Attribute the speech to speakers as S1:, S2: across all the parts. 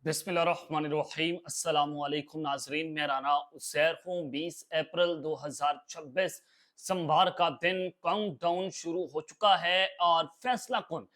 S1: बिस्मिल्लाहिर्रहमानिर्रहीम अस्सलाम वालेकुम नाजरीन, मैं राना उसैर हूँ। 20 अप्रैल 2026 सोमवार का दिन, काउंटडाउन शुरू हो चुका है और फैसला कुन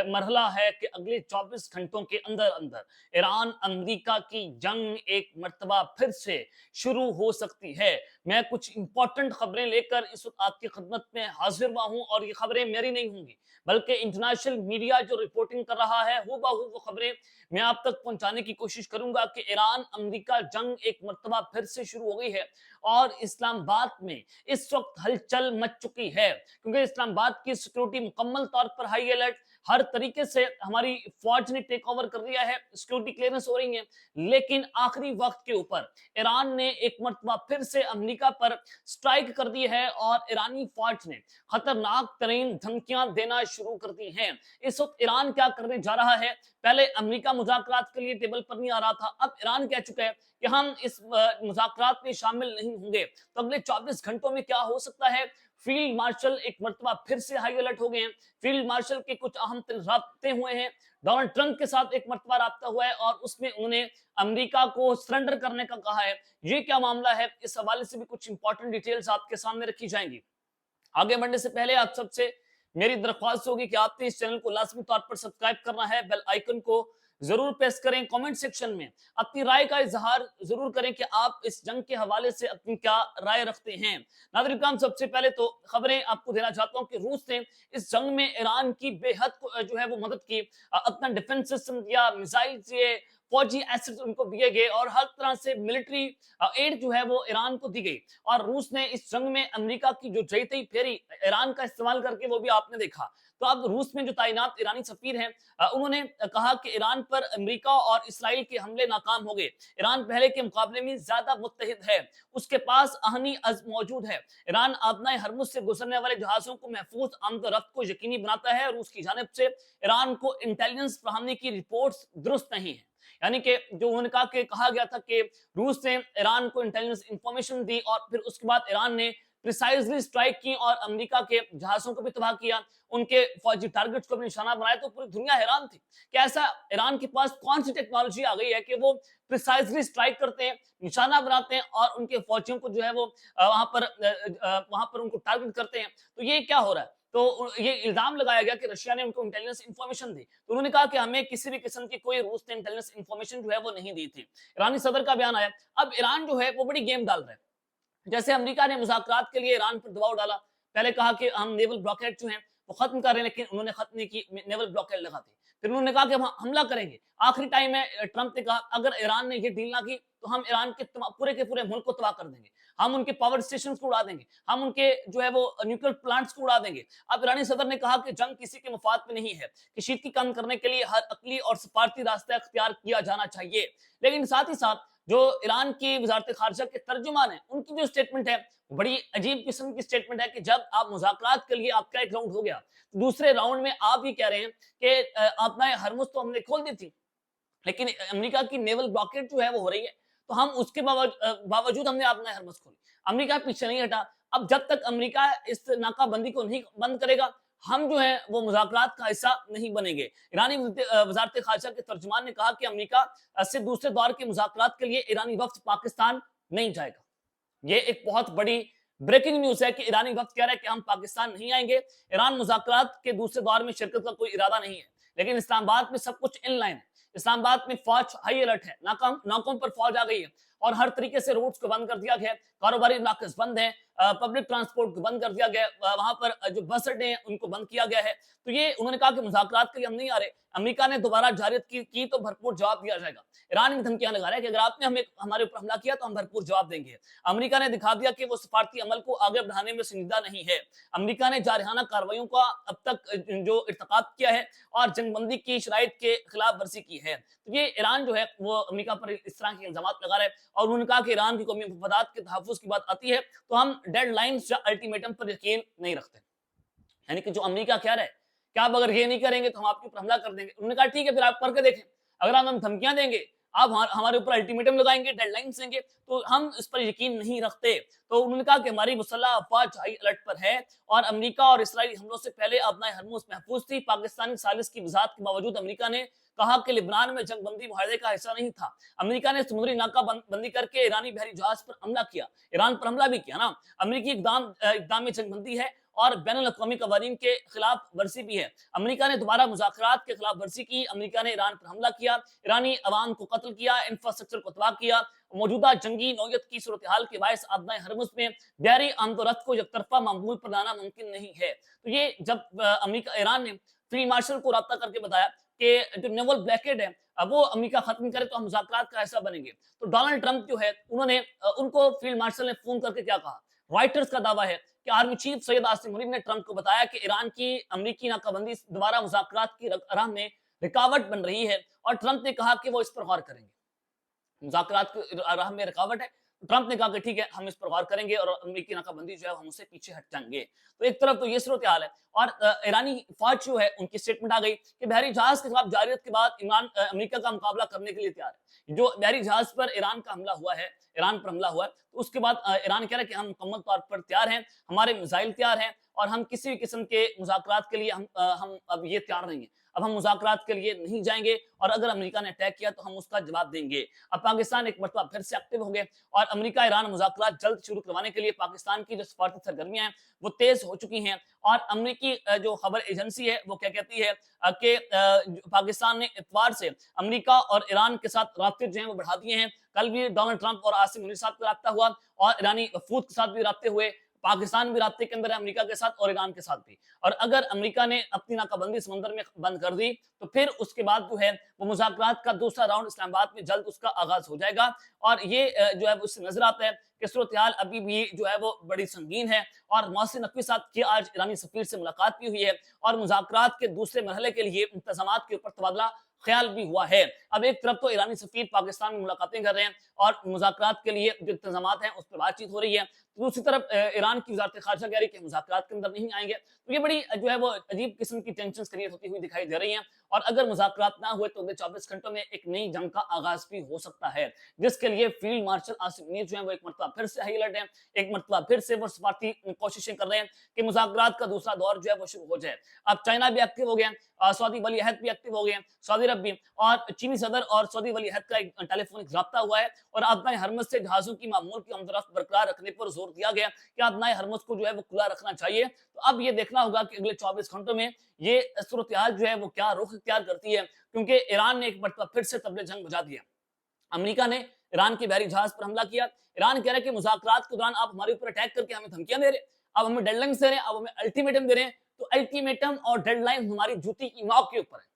S1: मरहला है कि अगले 24 घंटों के अंदर अंदर ईरान अमेरिका की जंग एक मर्तबा फिर से शुरू हो सकती है। मैं कुछ इंपॉर्टेंट खबरें लेकर इस वक्त आपकी खिदमत में हाजिर हुआ हूँ और ये खबरें मेरी नहीं होंगी बल्कि इंटरनेशनल मीडिया जो रिपोर्टिंग कर रहा है हूबहू वो खबरें मैं आप तक पहुंचाने की कोशिश करूंगा कि ईरान अमेरिका जंग एक मर्तबा फिर से शुरू हो गई है और इस्लामाबाद में इस वक्त हलचल मच चुकी है, क्योंकि इस्लामाबाद की सिक्योरिटी मुकम्मल तौर पर हाई अलर्ट। हर तरीके से हमारी फौज ने टेक ओवर कर लिया है, सिक्योरिटी क्लियरेंस हो रही है। लेकिन आखिरी वक्त के ऊपर ईरान ने एक मर्तबा फिर से अमेरिका पर स्ट्राइक कर दी है और ईरानी फौज ने खतरनाक तरीन धमकियां देना शुरू कर दी हैं। इस वक्त ईरान क्या करने जा रहा है? पहले अमेरिका मुज़ाकरात के लिए टेबल पर नहीं आ रहा था, अब ईरान कह चुका है कि हम इस मुज़ाकरात में शामिल नहीं होंगे। तो अगले 24 घंटों में क्या हो सकता है? फील्ड मार्शल एक मर्तबा फिर से हाई अलर्ट हो गए हैं। फील्ड मार्शल के कुछ अहम राब्ते हुए हैं। डोनाल्ड ट्रंप के साथ एक मर्तबा राब्ता हुआ है और उसमें उन्होंने अमेरिका को सरेंडर करने का कहा है। ये क्या मामला है? इस हवाले से भी कुछ इंपॉर्टेंट डिटेल्स आपके सामने रखी जाएंगी। आगे बढ़ने से पहले आप सबसे मेरी दरख्वास्त होगी कि आपने इस चैनल को लाजमी तौर पर सब्सक्राइब करना है, बेल आइकन को जरूर प्रेस करें। कमेंट सेक्शन में अपनी राय का इजहार जरूर करें कि आप इस जंग के हवाले से अपनी क्या राय रखते हैं। नाज़रीन इकराम, सबसे पहले तो खबरें आपको देना चाहता हूं कि रूस ने इस जंग में ईरान की बेहद जो है वो मदद की। अपना डिफेंस सिस्टम दिया, मिसाइल दिए, फौजी एसेट्स उनको दिए गए और हर तरह से मिलिट्री एड जो है वो ईरान को दी गई। और रूस ने इस जंग में अमेरिका की जो जयती फेरी ईरान का इस्तेमाल करके वो भी आपने देखा। तो अब रूस में जो तैनात ईरानी सफीर हैं उन्होंने कहा कि ईरान पर अमेरिका और इसराइल के हमले नाकाम हो गए। ईरान पहले के मुकाबले में ज्यादा मुत्तहिद है, उसके पास आहनी अज़्म मौजूद है। ईरान आबनाए हरमुज से गुजरने वाले जहाजों को महफूज आमद रफ्त को यकीनी बनाता है। रूस की जानिब से ईरान को इंटेलिजेंस फराहमी की रिपोर्ट्स दुरुस्त नहीं है। यानी कि जो उन्होंने कहा गया था कि रूस ने ईरान को इंटेलिजेंस इंफॉर्मेशन दी और फिर उसके बाद ईरान ने प्रिसाइजली स्ट्राइक की और अमेरिका के जहाजों को भी तबाह किया, उनके फौजी टारगेट्स को भी निशाना बनाया। तो पूरी दुनिया हैरान थी कि ऐसा ईरान के पास कौन सी टेक्नोलॉजी आ गई है कि वो प्रिसाइजली स्ट्राइक करते हैं, निशाना बनाते हैं और उनके फौजियों को जो है वो वहां पर उनको टारगेट करते हैं। तो ये क्या हो रहा है? तो ये इल्जाम लगाया गया कि रशिया ने उनको इंटेलिजेंस इंफॉर्मेशन दी। तो उन्होंने कहा कि हमें किसी भी किस्म की कोई रूस ने इंटेलिजेंस इंफॉर्मेशन जो है वो नहीं दी थी। ईरानी सदर का बयान आया। अब ईरान जो है वो बड़ी गेम डाल रहा है। जैसे अमेरिका ने मुज़ाकरात के लिए ईरान पर दबाव डाला, पहले कहा कि हम नेवल ब्लॉकेड जो है वो खत्म कर रहे हैं, लेकिन उन्होंने खत्म नहीं की, नेवल ब्लॉकेड लगा दी। फिर उन्होंने कहा कि हम हमला करेंगे। आखिरी टाइम में ट्रंप ने कहा अगर ईरान ने ये डील ना की तो हम ईरान के पूरे मुल्क को तबाह कर देंगे, हम उनके पावर स्टेशन को उड़ा देंगे, हम उनके जो है वो न्यूक्लियर प्लांट्स को उड़ा देंगे। अब ईरानी सदर ने कहा कि जंग किसी के मफाद में नहीं है, कशीदगी कम करने के लिए हर अकली और सफारती रास्ता अख्तियार किया जाना चाहिए। लेकिन साथ ही साथ जो ईरान की वजारत खारजा के तर्जुमान है उनकी जो स्टेटमेंट है बड़ी अजीब किस्म की स्टेटमेंट है कि जब आप मुज़ाकरात के लिए आपका एक राउंड हो गया, तो दूसरे राउंड में आप ये कह रहे हैं कि अपना हरमुज तो हमने खोल दी थी, लेकिन अमेरिका की नेवल ब्लॉकेट जो है वो हो रही है, तो हम उसके बावजूद हमने अपना हरमुज खोली। अमेरिका पीछे नहीं हटा। अब जब तक अमेरिका इस नाकाबंदी को नहीं बंद करेगा, हम जो है वो मुज़ाकरात का हिस्सा नहीं बनेंगे। ईरानी वजारत खारजा के तर्जुमान ने कहा कि अमेरिका से दूसरे दौर के मुज़ाकरात के लिए ईरानी वफ्द पाकिस्तान नहीं जाएगा। ये एक बहुत बड़ी ब्रेकिंग न्यूज है कि ईरानी वक्त कह रहा है कि हम पाकिस्तान नहीं आएंगे। ईरान मुज़ाकरात के दूसरे दौर में शिरकत का कोई इरादा नहीं है, लेकिन इस्लामाबाद में सब कुछ इन लाइन है। इस्लामाबाद में फौज हाई अलर्ट है, नाकों पर फौज आ गई है और हर तरीके से रोड्स को बंद कर दिया गया है, कारोबारी इलाके बंद है, पब्लिक ट्रांसपोर्ट को बंद कर दिया गया, वहां पर जो बस अड्डे हैं उनको बंद किया गया है। तो ये उन्होंने कहा कि मुज़ाकरात के लिए हम नहीं आ रहे। अमेरिका ने दोबारा जारियत की तो भरपूर जवाब दिया जाएगा। ईरान भी धमकियां लगा रहा है कि अगर आपने हमारे ऊपर हमला किया तो हम भरपूर जवाब देंगे। अमेरिका ने दिखा दिया कि वो सफारती अमल को आगे बढ़ाने में संजीदा नहीं है। अमेरिका ने जारहाना कार्रवाइयों का अब तक जो इर्तकाब किया है और जंगबंदी की शराइत के खिलाफ वर्जी की है। तो ये ईरान जो है वो अमेरिका पर इस तरह के इल्जाम लगा रहा है और उन्होंने कहा कि ईरान की कौमी मफादात के तहफ़्फ़ुज़ की बात आती है तो हम डेडलाइंस या अल्टीमेटम पर यकीन नहीं रखते। यानी कि जो अमेरिका कह रहा है कि आप अगर ये नहीं करेंगे तो हम आपके ऊपर हमला कर देंगे। उन्होंने कहा ठीक है फिर आप करके देखें। अगर आप हम धमकियां देंगे, आप हमारे ऊपर अल्टीमेटम लगाएंगे, डेडलाइंस देंगे, तो हम इस पर यकीन नहीं रखते। तो उन्होंने कहा कि हमारी मुसल्लह अफवाज हाई अलर्ट पर है और अमेरिका और इसराइली हमलों से पहले अपना हरमुज महफूज थी। पाकिस्तानी साजिश की वजाहत के बावजूद अमेरिका ने کہا کہ لبنان میں جنگ بندی معاہدے کا حصہ نہیں تھا۔ امریکہ نے سمندری ناکہ بندی کر کے ایرانی بحری جہاز پر حملہ کیا، ایران پر حملہ بھی کیا نا۔ امریکی اقدام میں جنگ بندی ہے اور بین الاقوامی قوانین کے خلاف ورزی بھی ہے۔ امریکہ نے دوبارہ مذاکرات کے خلاف ورزی کی، امریکہ نے ایران پر حملہ کیا، ایرانی عوام کو قتل کیا، انفراسٹرکچر کو تباہ کیا۔ موجودہ جنگی نوعیت کی صورتحال کے باعث آبنائے ہرمز میں بحری آمد و رفت کو یک طرفہ معمول پر لانا ممکن نہیں ہے۔ تو یہ جب ایران نے فیلڈ مارشل کو رابطہ کر کے بتایا کہ جو نیول بلیکیڈ ہے وہ امریکہ ختم کرے تو ہم مذاکرات کا حصہ بنیں گے، تو ڈونلڈ ٹرمپ جو ہے انہوں نے ان کو فیلڈ مارشل نے فون کر کے کیا کہا؟ رائٹرز کا دعویٰ ہے کہ آرمی چیف سید عاصم منیب نے ٹرمپ کو بتایا کہ ایران کی امریکی ناکہ بندی دوبارہ مذاکرات کی راہ میں رکاوٹ بن رہی ہے، اور ٹرمپ نے کہا کہ وہ اس پر غور کریں گے۔ مذاکرات کی راہ میں رکاوٹ ہے، ٹرمپ نے کہا کہ ٹھیک ہے ہم اس پر غور کریں گے اور امریکی ناکہ بندی جو ہے ہم اسے پیچھے ہٹ جائیں گے۔ تو ایک طرف تو یہ صورتحال ہے، اور ایرانی فوج جو ہے ان کی سٹیٹمنٹ آ گئی کہ بحری جہاز کے خلاف جارحیت کے بعد امریکہ کا مقابلہ کرنے کے لیے تیار ہے۔ جو بحری جہاز پر ایران کا حملہ ہوا ہے، ایران پر حملہ ہوا ہے، تو اس کے بعد ایران کہہ رہا ہے کہ ہم مکمل طور پر تیار ہیں، ہمارے میزائل تیار ہیں، اور ہم کسی بھی قسم کے مذاکرات کے لیے ہم اب یہ تیار نہیں ہیں، اب ہم مذاکرات کے لیے نہیں جائیں گے، اور اگر امریکہ نے اٹیک کیا تو ہم اس کا جواب دیں گے۔ اب پاکستان ایک مرتبہ پھر سے ایکٹیو ہو گئے، اور امریکہ ایران مذاکرات جلد شروع کروانے کے لیے پاکستان کی جو سفارتی سرگرمیاں ہیں وہ تیز ہو چکی ہیں، اور امریکی جو خبر ایجنسی ہے وہ کیا کہتی ہے کہ پاکستان نے اتوار سے امریکہ اور ایران کے ساتھ رابطے جو ہیں وہ بڑھا دیے ہیں۔ کل بھی ڈونلڈ ٹرمپ اور عاصم منیب صاحب کا رابطہ ہوا، اور ایرانی وفود کے ساتھ بھی رابطے ہوئے، پاکستان بھی رابطے کے اندر ہے امریکہ کے ساتھ اور ایران کے ساتھ بھی۔ اور اگر امریکہ نے اپنی ناکہ بندی سمندر میں بند کر دی تو پھر اس کے بعد جو ہے وہ مذاکرات کا دوسرا راؤنڈ اسلام آباد میں جلد اس کا آغاز ہو جائے گا، اور یہ جو ہے اس سے نظر آتا ہے کہ صورتحال ابھی بھی جو ہے وہ بڑی سنگین ہے۔ اور محسن نقوی صاحب کی آج ایرانی سفیر سے ملاقات بھی ہوئی ہے، اور مذاکرات کے دوسرے مرحلے کے لیے انتظامات کے اوپر تبادلہ خیال بھی ہوا ہے۔ اب ایک طرف تو ایرانی سفیر پاکستان میں ملاقاتیں کر رہے ہیں اور مذاکرات کے لیے جو انتظامات ہیں اس پر بات چیت ہو رہی ہے، دوسری طرف ایران کی وزارت خارجہ کہہ رہی ہے کہ مذاکرات کے اندر نہیں آئیں گے۔ تو یہ بڑی جو ہے وہ عجیب قسم کی ٹینشنز کریٹ ہوتی ہوئی دکھائی دے رہی ہیں، اور اگر مذاکرات نہ ہوئے تو اگلے 24 گھنٹوں میں ایک نئی جنگ کا آغاز بھی ہو سکتا ہے، جس کے لیے فیلڈ مارشل عاصم منیب جو ہیں وہ ایک مرتبہ پھر سے ہائی الرٹ ہیں، ایک مرتبہ پھر سے وہ سفارتی کوششیں کر رہے ہیں کہ مذاکرات کا دوسرا دور جو ہے وہ شروع ہو جائے۔ اب چائنا بھی ایکٹیو ہو گیا، سعودی ولی عہد بھی ایکٹیو ہو گئے ہیں، سعودی عرب بھی، اور چینی صدر اور سعودی ولی عہد کا ایک ٹیلی فونک رابطہ ہوا ہے، اور آبنائے ہرمز سے جہازوں کی معمول کی آمد و رفت برقرار رکھنے پر زور دیا گیا کہ آبنائے ہرمز کو جو ہے وہ کھلا رکھنا چاہیے۔ تو اب یہ دیکھنا ہوگا کہ اگلے 24 گھنٹوں میں یہ صورتحال جو ہے وہ کیا رخ اختیار کرتی ہے، کیونکہ ایران نے ایک مرتبہ پھر سے طبل جنگ بجا دیا۔ امریکہ نے ایران کے بحری جہاز پر حملہ کیا، ایران کہہ رہا ہے کہ مذاکرات کے دوران آپ ہمارے اوپر اٹیک کر کے ہمیں دھمکیاں دے رہے ہیں، اب ہمیں ڈیڈ لائنز دے رہے ہیں، اب ہمیں الٹیمیٹم دے رہے ہیں، تو الٹیمیٹم اور ڈیڈ لائن ہماری جوتی کی نوک کے اوپر ہے،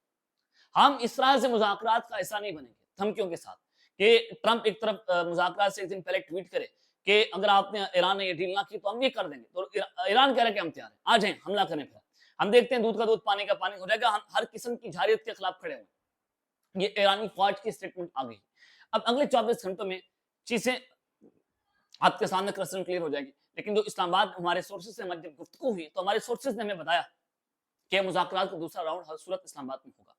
S1: ہم اس طرح سے مذاکرات کا حصہ نہیں بنیں گے دھمکیوں کے ساتھ۔ کہ ٹرمپ ایک طرف مذاکرات سے ایک دن پہلے ٹویٹ کرے کہ اگر آپ نے ایران نے یہ ڈیل نہ کی تو ہم یہ کر دیں گے، تو ایران کہہ رہا ہے کہ ہم تیار ہیں، آ جائیں حملہ کریں، پھر ہم دیکھتے ہیں دودھ کا دودھ پانی کا پانی ہو جائے گا، ہم ہر قسم کی جارحیت کے خلاف کھڑے ہوئے۔ یہ ایرانی فوج کی سٹیٹمنٹ آ گئی۔ اب اگلے 24 گھنٹوں میں چیزیں آپ کے سامنے کرسٹل کلیئر ہو جائے گی، لیکن جو اسلام آباد ہمارے سورسز سے ہماری جب گفتگو ہوئی تو ہمارے سورسز نے ہمیں بتایا کہ مذاکرات کا دوسرا راؤنڈ ہر صورت اسلام آباد میں ہوگا،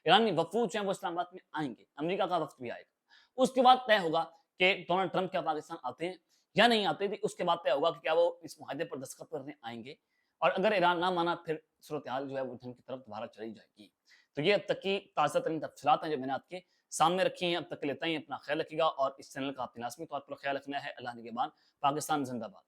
S1: ایرانی وفود جو ہیں وہ اسلام آباد میں آئیں گے، امریکہ کا وفد بھی آئے گا، اس کے بعد طے ہوگا کہ ڈونلڈ ٹرمپ کیا پاکستان آتے ہیں یا نہیں آتے، اس کے بعد طے ہوگا کہ کیا وہ اس معاہدے پر دستخط کرنے آئیں گے، اور اگر ایران نہ مانا پھر صورتحال جو ہے وہ جنگ کی طرف دوبارہ چلی جائے گی۔ تو یہ اب تک کی تازہ ترین تفصیلات ہیں جو میں نے آپ کے سامنے رکھی ہیں، اب تک کے لیے اتنا ہی، اپنا خیال رکھیے گا، اور اس چینل کا آپ نے لازمی طور پر خیال رکھنا ہے۔ اللہ نگہبان، پاکستان زندہ باد۔